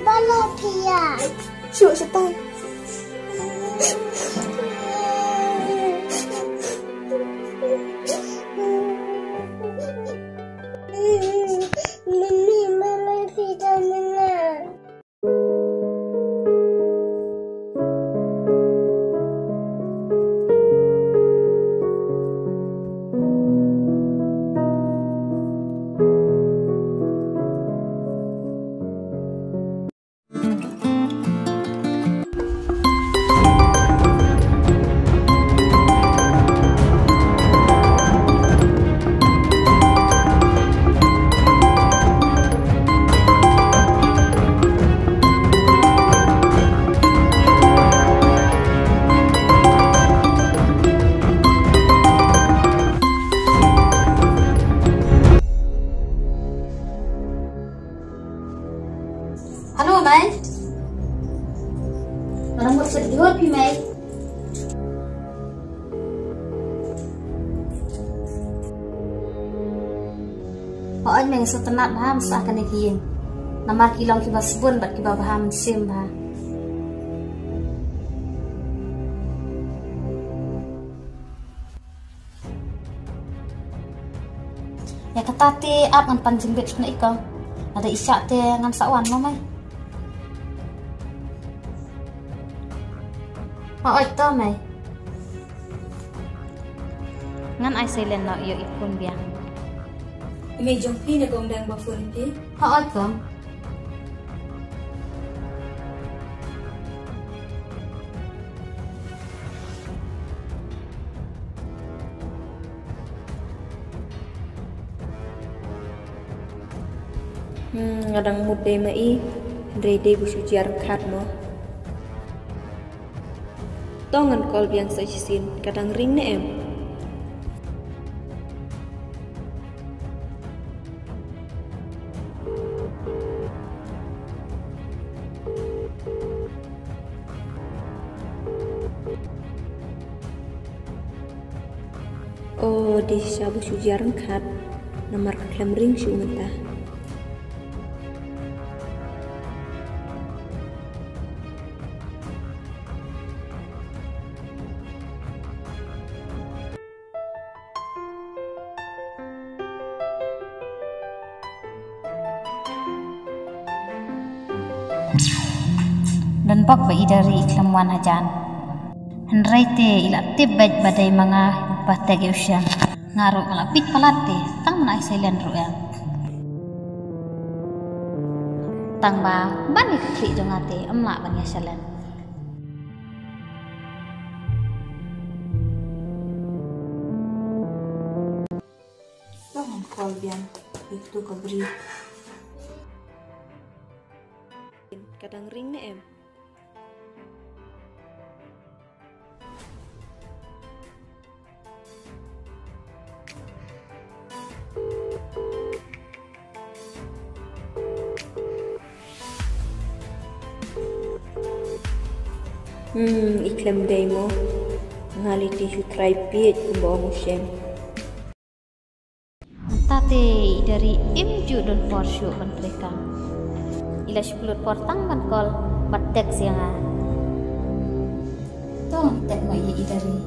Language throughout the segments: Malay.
Palatia. Sure, sẽ tay. Mimi, mama tidak menang. Halo, Mai. Orang mau sedih pi, Mai. Hoan meng setenat baham sah kena kieng. Nama kilong kiba sebun bat kiba baham sim bah. Ya kata te ap ngan panjang bet kena iko. Ada isyak te ngan sawan mo, Mai. Oi to, Mai. Ngan ai silent no yo ipun biang. May jumpi na gong dang ba phone pi? Oi to. Ngadang mude mai rede bu husiar khat mo. Tongan kol biang sa sin kadang ring na em. Oh, di sabu husiar khat nomor klem ring syu mentah. Dan bak bai dari iklamwan hajan. Henrai te ila tibet badai mga batag usyan. Ngaro ngalapit palate tang na silent ruel. Tang ba ban ikli jongate amla ban yasalan. Tongan kol biang itu kabri. Kadang ring na em. Iklam demo ngali tisu try pit bawa musim. Tate dari imju don porsyu ban mereka. Ila 10 portang ban kol batek sianga. Tong tek mai dari.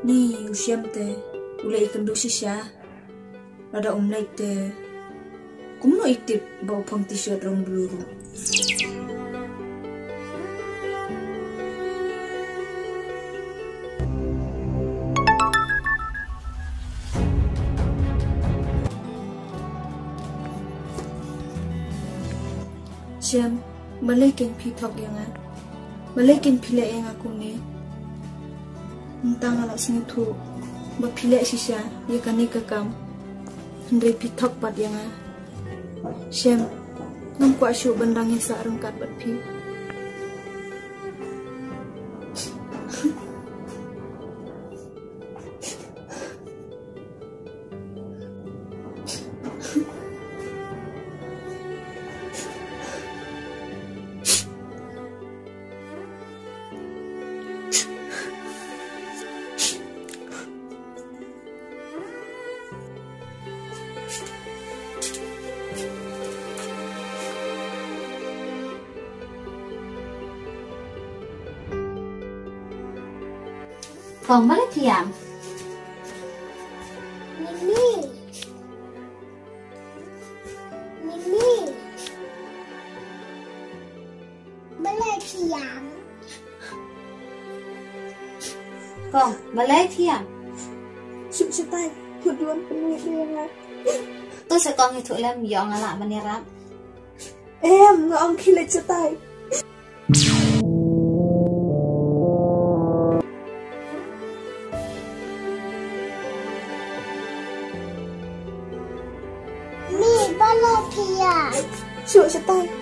Ni usiam te ulai ikan dosi sya. Lada naik te. Kumno itip bau pang t-shirt rong bluru. Siam, balikin pitok yang balikin pila yang aku ni. Entang anak sini tu, bapila sisa, ya kan ni kekam. Hendri pitok pat yang Siam, nampu asyuk bandangnya saarengkat bat pi. Kong balik tiang. Mimi. Mimi. Balai tiang. Kong balik tiang. Syuk setai, tuduan penuh yang Tôi sẽ con itu lem yang ala menirap. ngong kilat setai. Mi balai tiang. Syuk setai.